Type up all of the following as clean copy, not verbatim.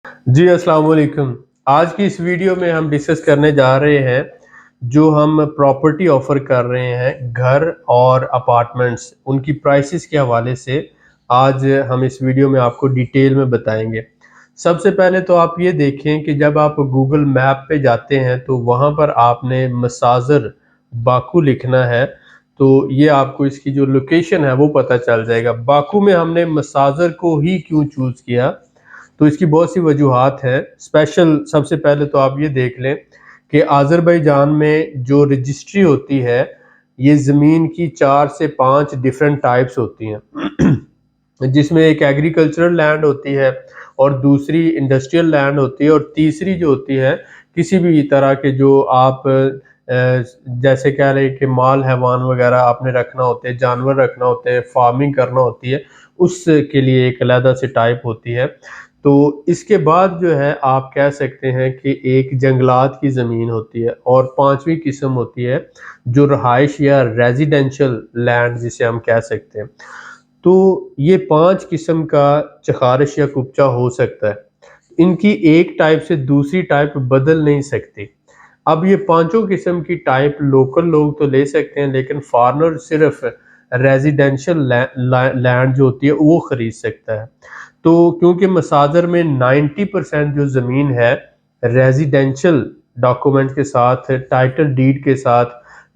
जी, अस्सलाम वालेकुम। आज की इस वीडियो में हम डिस्कस करने जा रहे हैं, जो हम प्रॉपर्टी ऑफ़र कर रहे हैं, घर और अपार्टमेंट्स, उनकी प्राइसेस के हवाले से आज हम इस वीडियो में आपको डिटेल में बताएँगे। सबसे पहले तो आप ये देखें कि जब आप गूगल मैप पे जाते हैं, तो वहाँ पर आपने मसाज़र बाकू लिखना है, तो ये आपको इसकी जो लोकेशन है, वो पता चल जाएगा। बाकू में हमने मसाज़र को ही क्यों चूज़ किया? तो इसकी बहुत सी वजूहात हैं। स्पेशल सबसे पहले तो आप ये देख लें कि अज़रबैजान में जो रजिस्ट्री होती है, ये ज़मीन की 4 से 5 डिफरेंट टाइप्स होती हैं। जिसमें एक एग्रीकल्चरल लैंड होती है और दूसरी इंडस्ट्रियल लैंड होती है और तीसरी जो होती है, किसी भी तरह के जो आप जैसे कह लें कि माल हैवान वगैरह आपने रखना होते हैं, जानवर रखना होते हैं, फार्मिंग करना होती है, उसके लिए एक अलहदा से टाइप होती है। तो इसके बाद जो है आप कह सकते हैं कि एक जंगलात की ज़मीन होती है और पाँचवीं किस्म होती है जो रहाइश या रेज़िडेंशियल लैंड जिसे हम कह सकते हैं। तो ये 5 किस्म का चखारश या कुपचा हो सकता है। इनकी एक टाइप से दूसरी टाइप बदल नहीं सकती। अब ये पाँचों किस्म की टाइप लोकल लोग तो ले सकते हैं, लेकिन फॉरेनर सिर्फ़ रेज़िडेंशियल लैंड जो होती है वो खरीद सकता है। तो क्योंकि मसादर में 90% जो ज़मीन है रेज़िडेंशियल डॉक्यूमेंट के साथ, टाइटल डीड के साथ,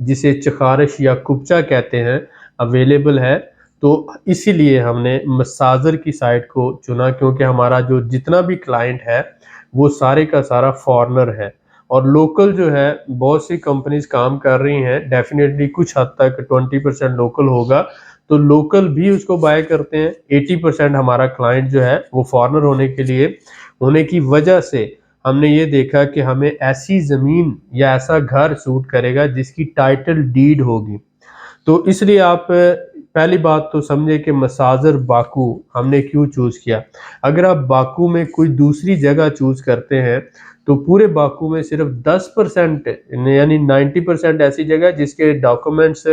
जिसे चखारश या कुपचा कहते हैं, अवेलेबल है। तो इसीलिए हमने मसादर की साइट को चुना, क्योंकि हमारा जो जितना भी क्लाइंट है वो सारे का सारा फॉरेनर है और लोकल जो है बहुत सी कंपनीज काम कर रही हैं। डेफिनेटली कुछ हद तक 20% लोकल होगा, तो लोकल भी उसको बाय करते हैं। 80% हमारा क्लाइंट जो है वो फॉरेनर होने की वजह से हमने ये देखा कि हमें ऐसी ज़मीन या ऐसा घर सूट करेगा जिसकी टाइटल डीड होगी। तो इसलिए आप पहली बात तो समझे कि मसाज़र बाकू हमने क्यों चूज़ किया। अगर आप बाकू में कोई दूसरी जगह चूज़ करते हैं, तो पूरे बाकू में सिर्फ़ 10% यानी 90% ऐसी जगह है जिसके डॉक्यूमेंट्स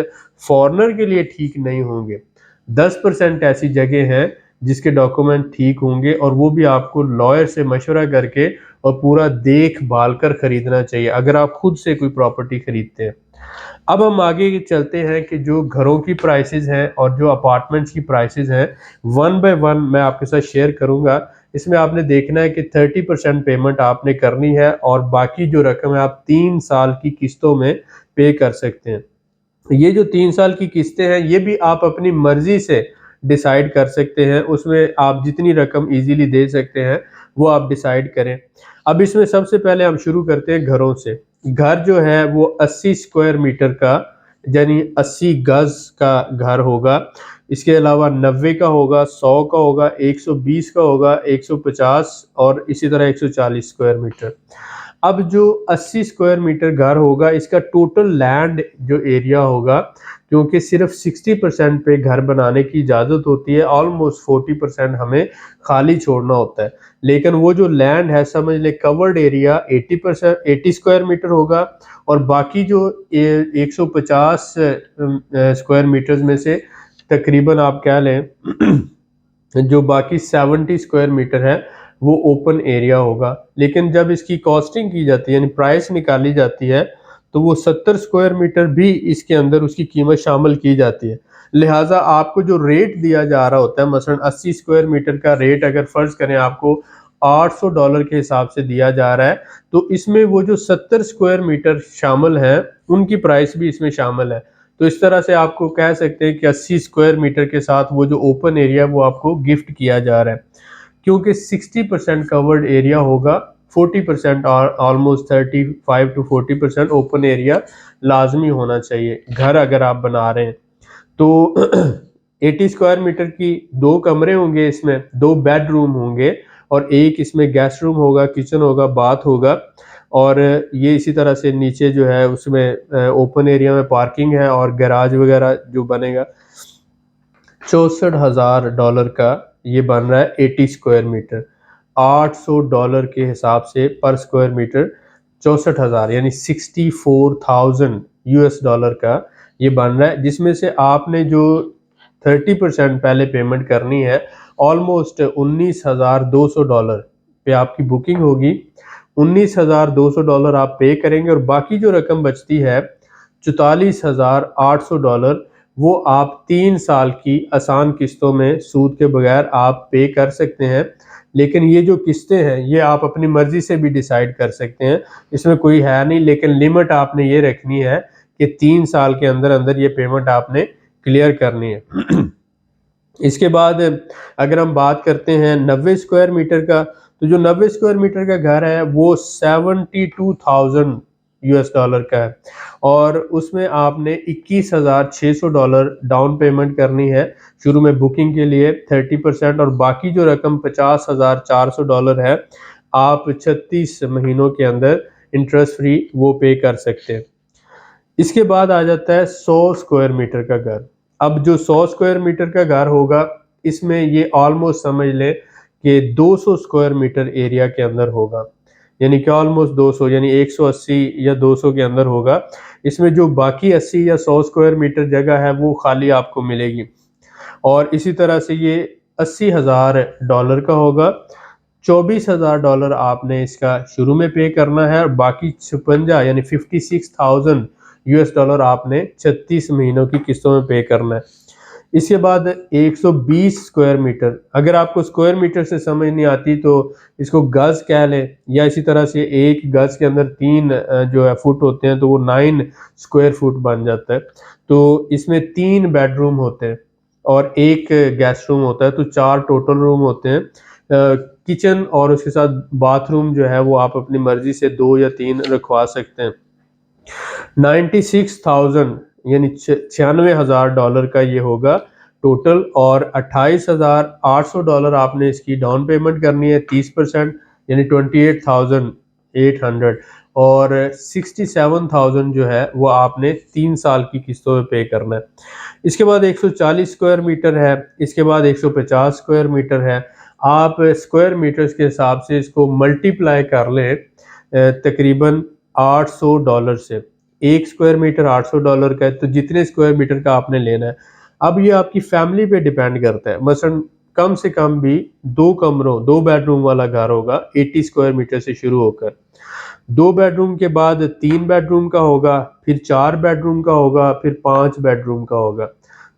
फ़ॉरेनर के लिए ठीक नहीं होंगे। 10% ऐसी जगह हैं जिसके डॉक्यूमेंट ठीक होंगे और वो भी आपको लॉयर से मशवरा करके और पूरा देख-भाल कर खरीदना चाहिए, अगर आप खुद से कोई प्रॉपर्टी खरीदते हैं। अब हम आगे चलते हैं कि जो घरों की प्राइसेस हैं और जो अपार्टमेंट्स की प्राइसेस हैं, वन बाय वन मैं आपके साथ शेयर करूँगा। इसमें आपने देखना है कि 30% पेमेंट आपने करनी है और बाकी जो रकम है आप 3 साल की किस्तों में पे कर सकते हैं। ये जो 3 साल की किस्तें हैं, ये भी आप अपनी मर्ज़ी से डिसाइड कर सकते हैं। उसमें आप जितनी रकम ईज़िली दे सकते हैं, वो आप डिसाइड करें। अब इसमें सबसे पहले हम शुरू करते हैं घरों से। घर जो है वो 80 स्क्वायर मीटर का, यानी 80 गज़ का घर होगा। इसके अलावा 90 का होगा, 100 का होगा, 120 का होगा, 150 और इसी तरह 140 स्क्वायर मीटर। अब जो 80 स्क्वायर मीटर घर होगा, इसका टोटल लैंड जो एरिया होगा, क्योंकि सिर्फ 60% पे घर बनाने की इजाज़त होती है, ऑलमोस्ट 40% हमें खाली छोड़ना होता है। लेकिन वो जो लैंड है, समझ लें कवर्ड एरिया 80 स्क्वायर मीटर होगा और बाकी जो 150 स्क्वायर मीटर्स में से तकरीबन आप कह लें जो बाकी 70 स्क्वायर मीटर है, वो ओपन एरिया होगा। लेकिन जब इसकी कॉस्टिंग की जाती है, यानी प्राइस निकाली जाती है, तो वो 70 स्क्वायर मीटर भी इसके अंदर उसकी कीमत शामिल की जाती है। लिहाज़ा आपको जो रेट दिया जा रहा होता है, मसलन 80 स्क्वायर मीटर का रेट अगर फ़र्ज़ करें आपको $800 के हिसाब से दिया जा रहा है, तो इसमें वो जो 70 स्क्वायर मीटर शामिल हैं, उनकी प्राइस भी इसमें शामिल है। तो इस तरह से आपको कह सकते हैं कि 80 स्क्वायर मीटर के साथ वो जो ओपन एरिया है वो आपको गिफ्ट किया जा रहा है। क्योंकि 60% कवर्ड एरिया होगा, 40% और ऑलमोस्ट 35 टू 40% ओपन एरिया लाज़मी होना चाहिए, घर अगर आप बना रहे हैं। तो 80 स्क्वायर मीटर की 2 कमरे होंगे इसमें, 2 बेडरूम होंगे और एक इसमें गेस्ट रूम होगा, किचन होगा, बाथ होगा और ये इसी तरह से नीचे जो है उसमें ओपन एरिया में पार्किंग है और गैराज वगैरह जो बनेगा। $64,000 का ये बन रहा है 80 स्क्वायर मीटर। $800 के हिसाब से पर स्क्वायर मीटर 64,000 यानी 64,000 यूएस डॉलर का ये बन रहा है, जिसमें से आपने जो 30% पहले पेमेंट करनी है, ऑलमोस्ट $19,200 पे आपकी बुकिंग होगी। $19,200 आप पे करेंगे और बाकी जो रकम बचती है $44,800 वो आप 3 साल की आसान किस्तों में सूद के बगैर आप पे कर सकते हैं। लेकिन ये जो किस्तें हैं ये आप अपनी मर्जी से भी डिसाइड कर सकते हैं, इसमें कोई है नहीं, लेकिन लिमिट आपने ये रखनी है कि 3 साल के अंदर अंदर ये पेमेंट आपने क्लियर करनी है। इसके बाद अगर हम बात करते हैं 90 स्क्वायर मीटर का, तो जो 90 स्क्वायर मीटर का घर है वो $72,000 का है और उसमें आपने $21,600 डाउन पेमेंट करनी है शुरू में बुकिंग के लिए 30%, और बाकी जो रकम $50,400 है आप 36 महीनों के अंदर इंटरेस्ट फ्री वो पे कर सकते हैं। इसके बाद आ जाता है 100 स्क्वायर मीटर का घर। अब जो 100 स्क्वायर मीटर का घर होगा इसमें ये ऑलमोस्ट समझ ले कि 200 स्क्वायर मीटर एरिया के अंदर होगा, यानी कि ऑलमोस्ट 200 यानी 180 या 200 के अंदर होगा। इसमें जो बाकी 80 या 100 स्क्वायर मीटर जगह है वो खाली आपको मिलेगी और इसी तरह से ये $80,000 का होगा। $24,000 आपने इसका शुरू में पे करना है और बाकी 56 यानी $56,000 आपने 36 महीनों की किस्तों में पे करना है। इसके बाद 120 स्क्वायर मीटर, अगर आपको स्क्वायर मीटर से समझ नहीं आती तो इसको गज कह लें, या इसी तरह से एक गज के अंदर 3 जो है फुट होते हैं तो वो 9 स्क्वायर फुट बन जाता है। तो इसमें 3 बेडरूम होते हैं और एक गेस्ट रूम होता है, तो 4 टोटल रूम होते हैं। किचन और उसके साथ बाथरूम जो है वो आप अपनी मर्जी से 2 या 3 रखवा सकते हैं। 96,000 यानी $96,000 का ये होगा टोटल, और $28,800 आपने इसकी डाउन पेमेंट करनी है 30% यानी 28,800, और 67,000 जो है वो आपने 3 साल की किस्तों में पे करना है। इसके बाद 140 स्क्वायर मीटर है, इसके बाद 150 स्क्वायर मीटर है। आप स्क्वायर मीटर्स के हिसाब से इसको मल्टीप्लाई कर लें तकरीबन $800 से। 1 स्क्वायर मीटर $800 का है, तो जितने स्क्वायर मीटर का आपने लेना है। अब ये आपकी फैमिली पे डिपेंड करता है, मसलन कम से कम भी 2 कमरों 2 बेडरूम वाला घर होगा 80 स्क्वायर मीटर से शुरू होकर, 2 बेडरूम के बाद 3 बेडरूम का होगा, फिर 4 बेडरूम का होगा, फिर 5 बेडरूम का होगा।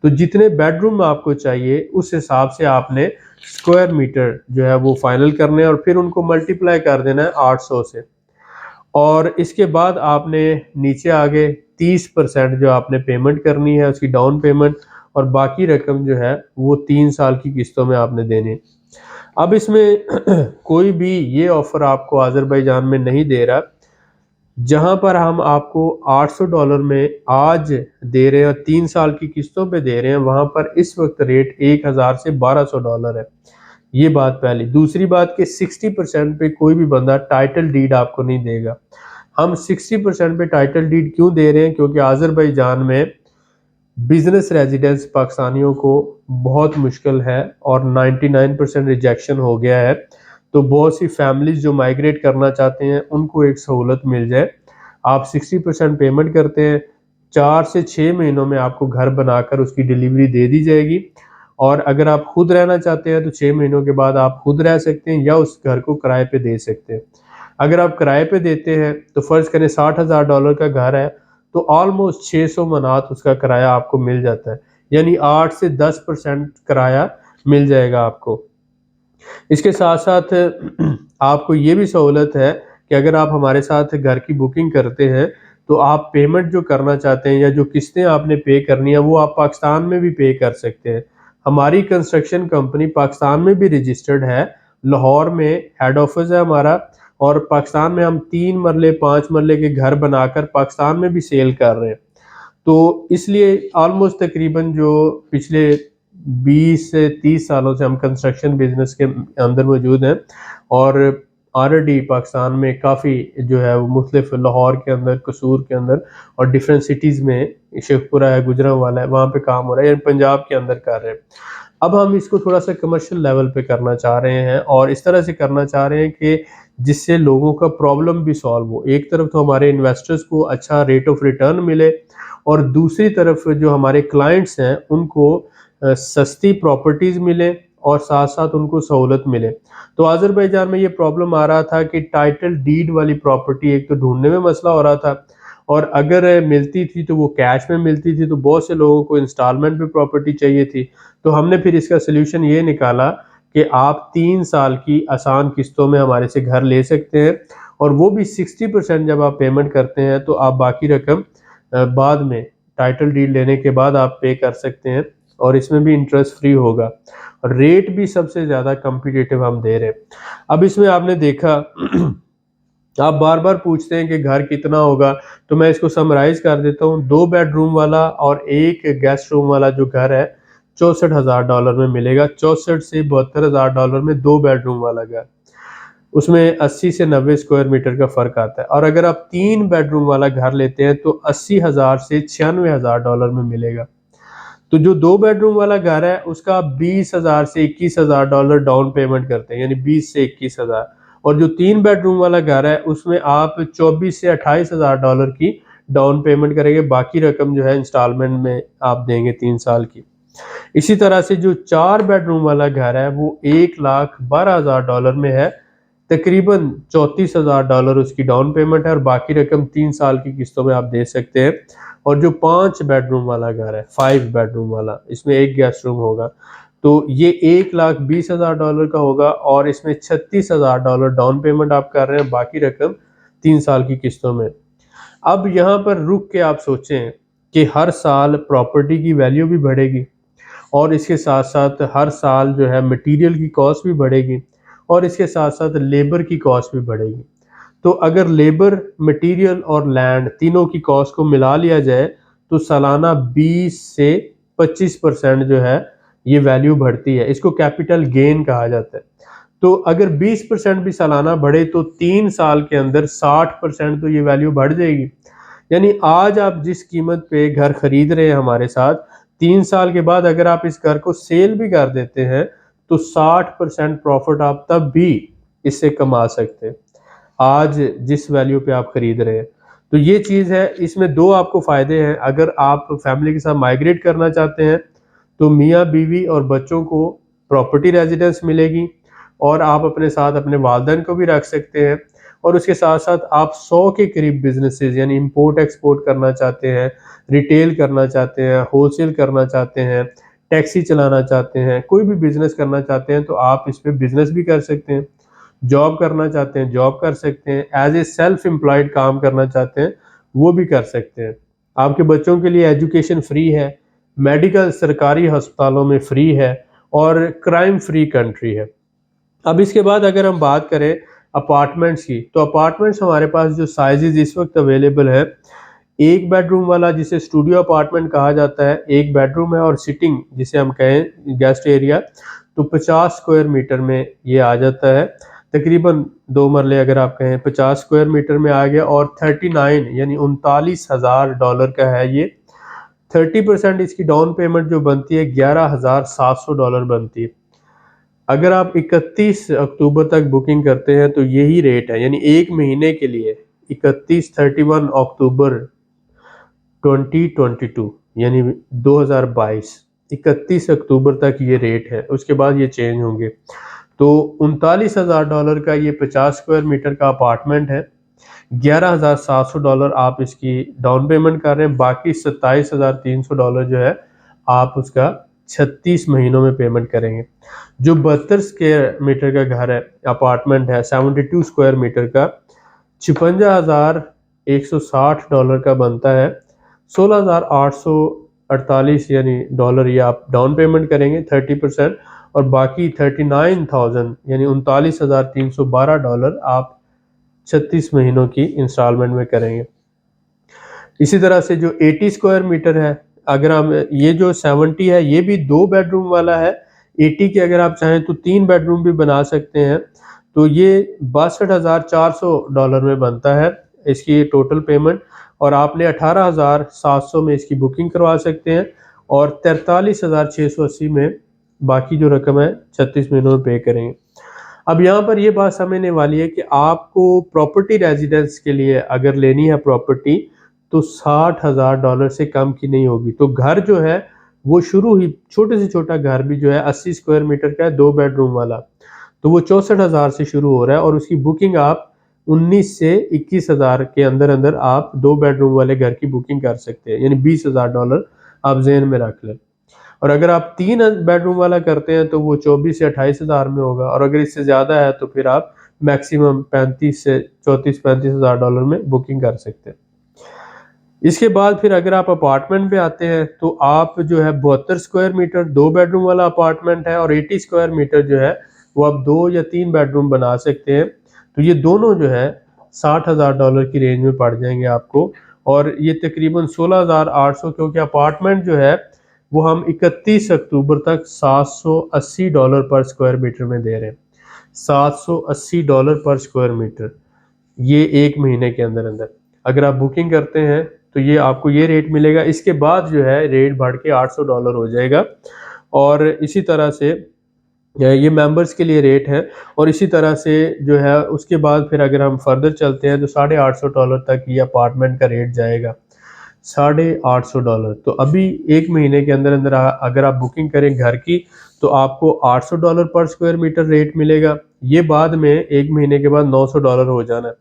तो जितने बेडरूम आपको चाहिए उस हिसाब से आपने स्क्वायर मीटर जो है वो फाइनल करने हैं और फिर उनको मल्टीप्लाई कर देना है 800 से। और इसके बाद आपने नीचे आगे 30% जो आपने पेमेंट करनी है उसकी डाउन पेमेंट, और बाकी रकम जो है वो 3 साल की किस्तों में आपने देनी है। अब इसमें कोई भी ये ऑफर आपको अज़रबैजान में नहीं दे रहा, जहां पर हम आपको $800 में आज दे रहे हैं और 3 साल की किस्तों पे दे रहे हैं, वहां पर इस वक्त रेट 1000 से $1200 है। ये बात पहली। दूसरी बात कि 60% पे कोई भी बंदा टाइटल डीड आपको नहीं देगा। हम 60% पे टाइटल डीड क्यों दे रहे हैं? क्योंकि अज़रबैजान में बिजनेस रेजिडेंस पाकिस्तानियों को बहुत मुश्किल है और 99% रिजेक्शन हो गया है। तो बहुत सी फैमिलीज जो माइग्रेट करना चाहते हैं उनको एक सहूलत मिल जाए। आप 60% पेमेंट करते हैं, 4 से 6 महीनों में आपको घर बनाकर उसकी डिलीवरी दे दी जाएगी, और अगर आप खुद रहना चाहते हैं तो 6 महीनों के बाद आप खुद रह सकते हैं या उस घर को किराए पे दे सकते हैं। अगर आप किराए पे देते हैं तो फ़र्ज़ करें $60,000 का घर है, तो ऑलमोस्ट 600 मनात उसका किराया आपको मिल जाता है, यानी 8 से 10% किराया मिल जाएगा आपको। इसके साथ-साथ आपको ये भी सहूलत है कि अगर आप हमारे साथ घर की बुकिंग करते हैं, तो आप पेमेंट जो करना चाहते हैं या जो किस्तें आपने पे करनी है, वो आप पाकिस्तान में भी पे कर सकते हैं। हमारी कंस्ट्रक्शन कंपनी पाकिस्तान में भी रजिस्टर्ड है, लाहौर में हेड ऑफिस है हमारा, और पाकिस्तान में हम 3 मरले 5 मरले के घर बनाकर पाकिस्तान में भी सेल कर रहे हैं। तो इसलिए ऑलमोस्ट तकरीबन जो पिछले 20 से 30 सालों से हम कंस्ट्रक्शन बिजनेस के अंदर मौजूद हैं, और ऑलरेडी पाकिस्तान में काफ़ी जो है वो मुख्तलिफ लाहौर के अंदर, कसूर के अंदर और डिफरेंट सिटीज़ में, शेखपुरा है, गुजरांवाला है, वहाँ पे काम हो रहा है, या पंजाब के अंदर कर रहे हैं। अब हम इसको थोड़ा सा कमर्शियल लेवल पे करना चाह रहे हैं और इस तरह से करना चाह रहे हैं कि जिससे लोगों का प्रॉब्लम भी सॉल्व हो। एक तरफ तो हमारे इन्वेस्टर्स को अच्छा रेट ऑफ रिटर्न मिले, और दूसरी तरफ जो हमारे क्लाइंट्स हैं उनको सस्ती प्रॉपर्टीज़ मिले और साथ साथ उनको सहूलत मिले। तो अज़रबैजान में ये प्रॉब्लम आ रहा था कि टाइटल डीड वाली प्रॉपर्टी एक तो ढूंढने में मसला हो रहा था, और अगर मिलती थी तो वो कैश में मिलती थी, तो बहुत से लोगों को इंस्टॉलमेंट में प्रॉपर्टी चाहिए थी। तो हमने फिर इसका सोल्यूशन ये निकाला कि आप 3 साल की आसान किस्तों में हमारे से घर ले सकते हैं, और वो भी 60% जब आप पेमेंट करते हैं तो आप बाकी रकम बाद में टाइटल डीड लेने के बाद आप पे कर सकते हैं, और इसमें भी इंटरेस्ट फ्री होगा, और रेट भी सबसे ज़्यादा कम्पिटिटिव हम दे रहे हैं। अब इसमें आपने देखा आप बार बार पूछते हैं कि घर कितना होगा, तो मैं इसको समराइज कर देता हूँ। 2 बेडरूम वाला और 1 गेस्ट रूम वाला जो घर है, $64,000 में मिलेगा। 64 से $72,000 में 2 बेडरूम वाला घर, उसमें 80 से 90 स्क्वायर मीटर का फर्क आता है। और अगर आप 3 बेडरूम वाला घर लेते हैं तो 80,000 से $96,000 में मिलेगा। तो जो 2 बेडरूम वाला घर है उसका आप 20,000 से $21,000 डाउन पेमेंट करते हैं, यानी 20 से 21,000। और जो 3 बेडरूम वाला घर है उसमें आप 24 से $28,000 की डाउन पेमेंट करेंगे, बाकी रकम जो है इंस्टॉलमेंट में आप देंगे 3 साल की। इसी तरह से जो 4 बेडरूम वाला घर है वो $1,12,000 में है, तकरीबन $34,000 उसकी डाउन पेमेंट है, और बाकी रकम 3 साल की किस्तों में आप दे सकते हैं। और जो 5 बेडरूम वाला घर है, 5 बेडरूम वाला, इसमें 1 गेस्ट रूम होगा, तो ये $1,20,000 का होगा, और इसमें $36,000 डाउन पेमेंट आप कर रहे हैं, बाकी रकम 3 साल की किस्तों में। अब यहाँ पर रुक के आप सोचें कि हर साल प्रॉपर्टी की वैल्यू भी बढ़ेगी, और इसके साथ साथ हर साल जो है मटेरियल की कॉस्ट भी बढ़ेगी, और इसके साथ साथ लेबर की कॉस्ट भी बढ़ेगी। तो अगर लेबर, मटेरियल और लैंड तीनों की कॉस्ट को मिला लिया जाए तो सालाना 20 से 25% जो है ये वैल्यू बढ़ती है। इसको कैपिटल गेन कहा जाता है। तो अगर 20% भी सालाना बढ़े तो 3 साल के अंदर 60% तो ये वैल्यू बढ़ जाएगी। यानी आज आप जिस कीमत पे घर खरीद रहे हैं हमारे साथ, 3 साल के बाद अगर आप इस घर को सेल भी कर देते हैं तो 60% प्रॉफिट आप तब भी इससे कमा सकते हैं, आज जिस वैल्यू पे आप खरीद रहे हैं। तो ये चीज़ है, इसमें 2 आपको फ़ायदे हैं। अगर आप फैमिली के साथ माइग्रेट करना चाहते हैं तो मियाँ बीवी और बच्चों को प्रॉपर्टी रेजिडेंस मिलेगी, और आप अपने साथ अपने वालिदैन को भी रख सकते हैं। और उसके साथ साथ आप 100 के करीब बिजनेसेस, यानी इंपोर्ट एक्सपोर्ट करना चाहते हैं, रिटेल करना चाहते हैं, होलसेल करना चाहते हैं, टैक्सी चलाना चाहते हैं, कोई भी बिजनेस करना चाहते हैं तो आप इस पे बिजनेस भी कर सकते हैं। जॉब करना चाहते हैं जॉब कर सकते हैं, एज ए सेल्फ एम्प्लॉयड काम करना चाहते हैं वो भी कर सकते हैं। आपके बच्चों के लिए एजुकेशन फ्री है, मेडिकल सरकारी अस्पतालों में फ्री है, और क्राइम फ्री कंट्री है। अब इसके बाद अगर हम बात करें अपार्टमेंट्स की, तो अपार्टमेंट्स हमारे पास जो साइजेस इस वक्त अवेलेबल है, 1 बेडरूम वाला जिसे स्टूडियो अपार्टमेंट कहा जाता है, 1 बेडरूम है, और सिटिंग जिसे हम कहें गेस्ट एरिया, तो 50 स्क्वायर मीटर में ये आ जाता है। तकरीबन 2 मरले अगर आप कहें 50 स्क्वायर मीटर में आ गया, और 39 यानी $39,000 का है ये। 30% इसकी डाउन पेमेंट जो बनती है $11,700 बनती है। अगर आप 31 अक्टूबर तक बुकिंग करते हैं तो यही रेट है, यानी 1 महीने के लिए 31 अक्टूबर 2022, यानी 2022, 31 अक्टूबर तक ये रेट है, उसके बाद ये चेंज होंगे। तो $39,000 का ये 50 स्क्वायर मीटर का अपार्टमेंट है। $11,700 आप इसकी डाउन पेमेंट कर रहे हैं, बाकी $27,300 जो है आप उसका 36 महीनों में पेमेंट करेंगे। जो 72 स्क्वायर मीटर का घर है, अपार्टमेंट है, 72 स्क्वायर मीटर का, $56,160 का बनता है। 16,848 यानी डॉलर ये आप डाउन पेमेंट करेंगे 30%, और बाकी 39,000 यानी $39,312 आप 36 महीनों की इंस्टॉलमेंट में करेंगे। इसी तरह से जो 80 स्क्वायर मीटर है, अगर हम ये जो 70 है ये भी 2 बेडरूम वाला है, 80 के अगर आप चाहें तो 3 बेडरूम भी बना सकते हैं, तो ये $62,400 में बनता है इसकी टोटल पेमेंट, और आपने 18,700 में इसकी बुकिंग करवा सकते हैं, और 43,680 में बाकी जो रकम है 36 महीनों में पे करेंगे। अब यहाँ पर ये बात समझने वाली है कि आपको प्रॉपर्टी रेजिडेंस के लिए अगर लेनी है प्रॉपर्टी, तो $60,000 से कम की नहीं होगी। तो घर जो है वो शुरू ही छोटे से छोटा घर भी जो है 80 स्क्वायर मीटर का है, 2 बेडरूम वाला, तो वो 64,000 से शुरू हो रहा है और उसकी बुकिंग आप 19 से 21,000 के अंदर अंदर आप 2 बेडरूम वाले घर की बुकिंग कर सकते हैं, यानी $20,000 आप ज़हन में रख लें। और अगर आप 3 बेडरूम वाला करते हैं तो वो 24 से 28,000 में होगा, और अगर इससे ज़्यादा है तो फिर आप मैक्सिमम 35 से 34-35,000 में बुकिंग कर सकते हैं। इसके बाद फिर अगर आप अपार्टमेंट पे आते हैं तो आप जो है 72 स्क्वायर मीटर 2 बेडरूम वाला अपार्टमेंट है, और 80 स्क्वायर मीटर जो है वो आप 2 या 3 बेडरूम बना सकते हैं। तो ये दोनों जो है $60,000 की रेंज में पड़ जाएंगे आपको, और ये तकरीबन 16,800, क्योंकि अपार्टमेंट जो है वो हम 31 अक्टूबर तक $780 पर स्क्वायर मीटर में दे रहे हैं। $780 पर स्क्वायर मीटर, ये 1 महीने के अंदर अंदर अगर आप बुकिंग करते हैं तो ये आपको ये रेट मिलेगा। इसके बाद जो है रेट बढ़ के $800 हो जाएगा, और इसी तरह से ये मेंबर्स के लिए रेट है। और इसी तरह से जो है उसके बाद फिर अगर हम फर्दर चलते हैं तो $850 तक ये अपार्टमेंट का रेट जाएगा। $850, तो अभी 1 महीने के अंदर अंदर अगर आप बुकिंग करें घर की तो आपको $800 पर स्क्वायर मीटर रेट मिलेगा। ये बाद में 1 महीने के बाद $900 हो जाना है।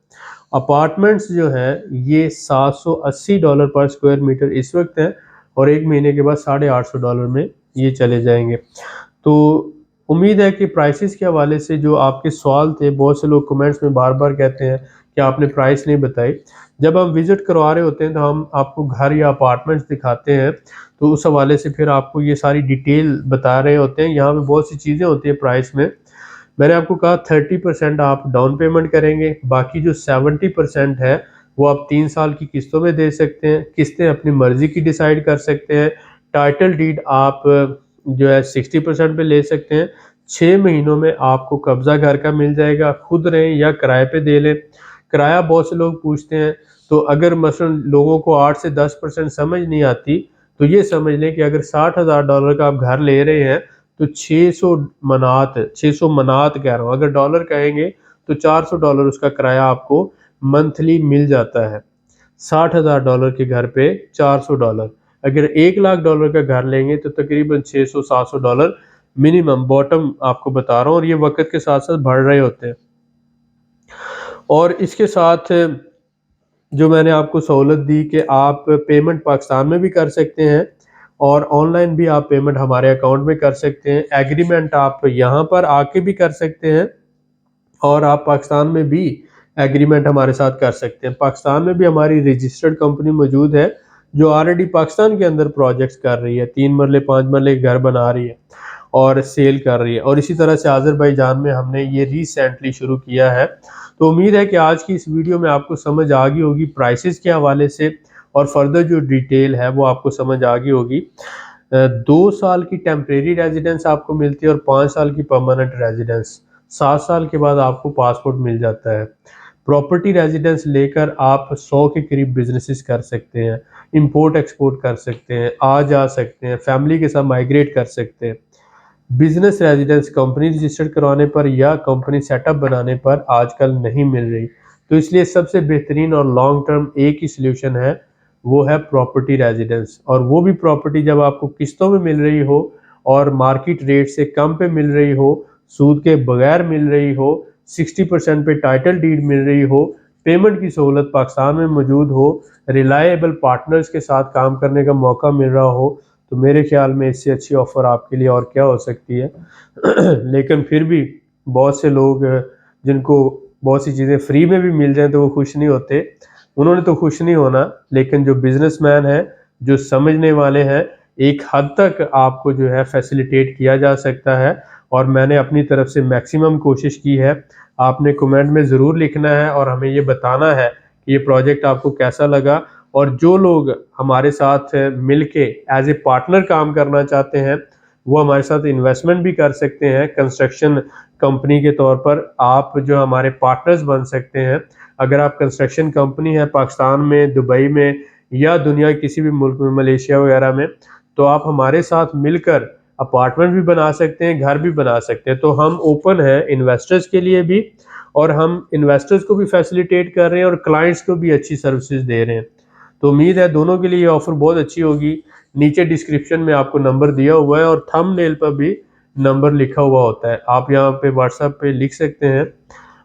अपार्टमेंट्स जो हैं ये $780 पर स्क्वायर मीटर इस वक्त है, और 1 महीने के बाद $850 में ये चले जाएंगे। तो उम्मीद है कि प्राइसेस के हवाले से जो आपके सवाल थे, बहुत से लोग कमेंट्स में बार बार कहते हैं कि आपने प्राइस नहीं बताई। जब हम विजिट करवा रहे होते हैं तो हम आपको घर या अपार्टमेंट्स दिखाते हैं, तो उस हवाले से फिर आपको ये सारी डिटेल बता रहे होते हैं। यहाँ पे बहुत सी चीज़ें होती हैं प्राइस में। मैंने आपको कहा 30% आप डाउन पेमेंट करेंगे, बाकी जो 70% है वो आप 3 साल की किस्तों में दे सकते हैं। किस्तें अपनी मर्जी की डिसाइड कर सकते हैं। टाइटल डीड आप जो है 60% पे ले सकते हैं। 6 महीनों में आपको कब्जा घर का मिल जाएगा, खुद रहें या किराए पे दे लें। किराया बहुत से लोग पूछते हैं, तो अगर मसलन लोगों को 8 से 10% समझ नहीं आती, तो ये समझ लें कि अगर $60,000 का आप घर ले रहे हैं तो 600 मनात कह रहा हूँ, अगर डॉलर कहेंगे तो $400 उसका किराया आपको मंथली मिल जाता है। $60,000 के घर पे $400। अगर $1,00,000 का घर लेंगे तो तकरीबन $600-700 मिनिमम बॉटम आपको बता रहा हूँ, और ये वक्त के साथ साथ बढ़ रहे होते हैं। और इसके साथ जो मैंने आपको सहूलत दी कि आप पेमेंट पाकिस्तान में भी कर सकते हैं, और ऑनलाइन भी आप पेमेंट हमारे अकाउंट में कर सकते हैं। एग्रीमेंट आप यहाँ पर आके भी कर सकते हैं, और आप पाकिस्तान में भी एग्रीमेंट हमारे साथ कर सकते हैं। पाकिस्तान में भी हमारी रजिस्टर्ड कंपनी मौजूद है जो ऑलरेडी पाकिस्तान के अंदर प्रोजेक्ट्स कर रही है, 3 मरले 5 मरले घर बना रही है और सेल कर रही है। और इसी तरह से आज़रबाईजान में हमने ये रिसेंटली शुरू किया है। तो उम्मीद है कि आज की इस वीडियो में आपको समझ आ गई होगी प्राइसेस के हवाले से, और फर्दर जो डिटेल है वो आपको समझ आ गई होगी। 2 साल की टेम्परेरी रेजिडेंस आपको मिलती है और 5 साल की परमानेंट रेजिडेंस। 7 साल के बाद आपको पासपोर्ट मिल जाता है। प्रॉपर्टी रेजिडेंस लेकर आप 100 के करीब बिजनेसेस कर सकते हैं, इंपोर्ट एक्सपोर्ट कर सकते हैं, आ जा सकते हैं, फैमिली के साथ माइग्रेट कर सकते हैं। बिजनेस रेजिडेंस कंपनी रजिस्टर्ड करवाने पर या कंपनी सेटअप बनाने पर आजकल नहीं मिल रही, तो इसलिए सबसे बेहतरीन और लॉन्ग टर्म एक ही सोल्यूशन है, वो है प्रॉपर्टी रेजिडेंस। और वो भी प्रॉपर्टी जब आपको किस्तों में मिल रही हो और मार्केट रेट से कम पे मिल रही हो, सूद के बगैर मिल रही हो, 60% पे टाइटल डीड मिल रही हो, पेमेंट की सहूलत पाकिस्तान में मौजूद हो, रिलायबल पार्टनर्स के साथ काम करने का मौका मिल रहा हो, तो मेरे ख्याल में इससे अच्छी ऑफ़र आपके लिए और क्या हो सकती है। लेकिन फिर भी बहुत से लोग जिनको बहुत सी चीज़ें फ्री में भी मिल जाएँ तो वो खुश नहीं होते। उन्होंने तो खुश नहीं होना, लेकिन जो बिज़नेसमैन हैं, जो समझने वाले हैं, एक हद तक आपको जो है फैसिलिटेट किया जा सकता है, और मैंने अपनी तरफ से मैक्सिमम कोशिश की है। आपने कमेंट में ज़रूर लिखना है और हमें ये बताना है कि ये प्रोजेक्ट आपको कैसा लगा, और जो लोग हमारे साथ मिलके एज ए पार्टनर काम करना चाहते हैं वो हमारे साथ इन्वेस्टमेंट भी कर सकते हैं। कंस्ट्रक्शन कंपनी के तौर पर आप जो हमारे पार्टनर्स बन सकते हैं। अगर आप कंस्ट्रक्शन कंपनी है पाकिस्तान में, दुबई में, या दुनिया किसी भी मुल्क में, मलेशिया वगैरह में, तो आप हमारे साथ मिलकर अपार्टमेंट भी बना सकते हैं, घर भी बना सकते हैं। तो हम ओपन हैं इन्वेस्टर्स के लिए भी, और हम इन्वेस्टर्स को भी फैसिलिटेट कर रहे हैं और क्लाइंट्स को भी अच्छी सर्विसेज दे रहे हैं। तो उम्मीद है दोनों के लिए ये ऑफ़र बहुत अच्छी होगी। नीचे डिस्क्रिप्शन में आपको नंबर दिया हुआ है और थंबनेल पर भी नंबर लिखा हुआ होता है, आप यहाँ पे व्हाट्सएप पे लिख सकते हैं।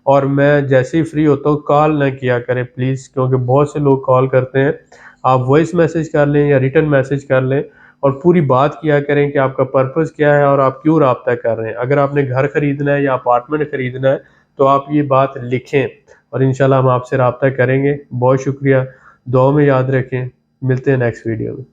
और मैं जैसे ही फ्री होता हूँ कॉल ना किया करें प्लीज़, क्योंकि बहुत से लोग कॉल करते हैं। आप वॉइस मैसेज कर लें या रिटन मैसेज कर लें और पूरी बात किया करें कि आपका पर्पस क्या है और आप क्यों राब्ता कर रहे हैं। अगर आपने घर खरीदना है या अपार्टमेंट खरीदना है तो आप ये बात लिखें और इंशाल्लाह हम आपसे राब्ता करेंगे। बहुत शुक्रिया, दुआ में याद रखें। मिलते हैं नेक्स्ट वीडियो में।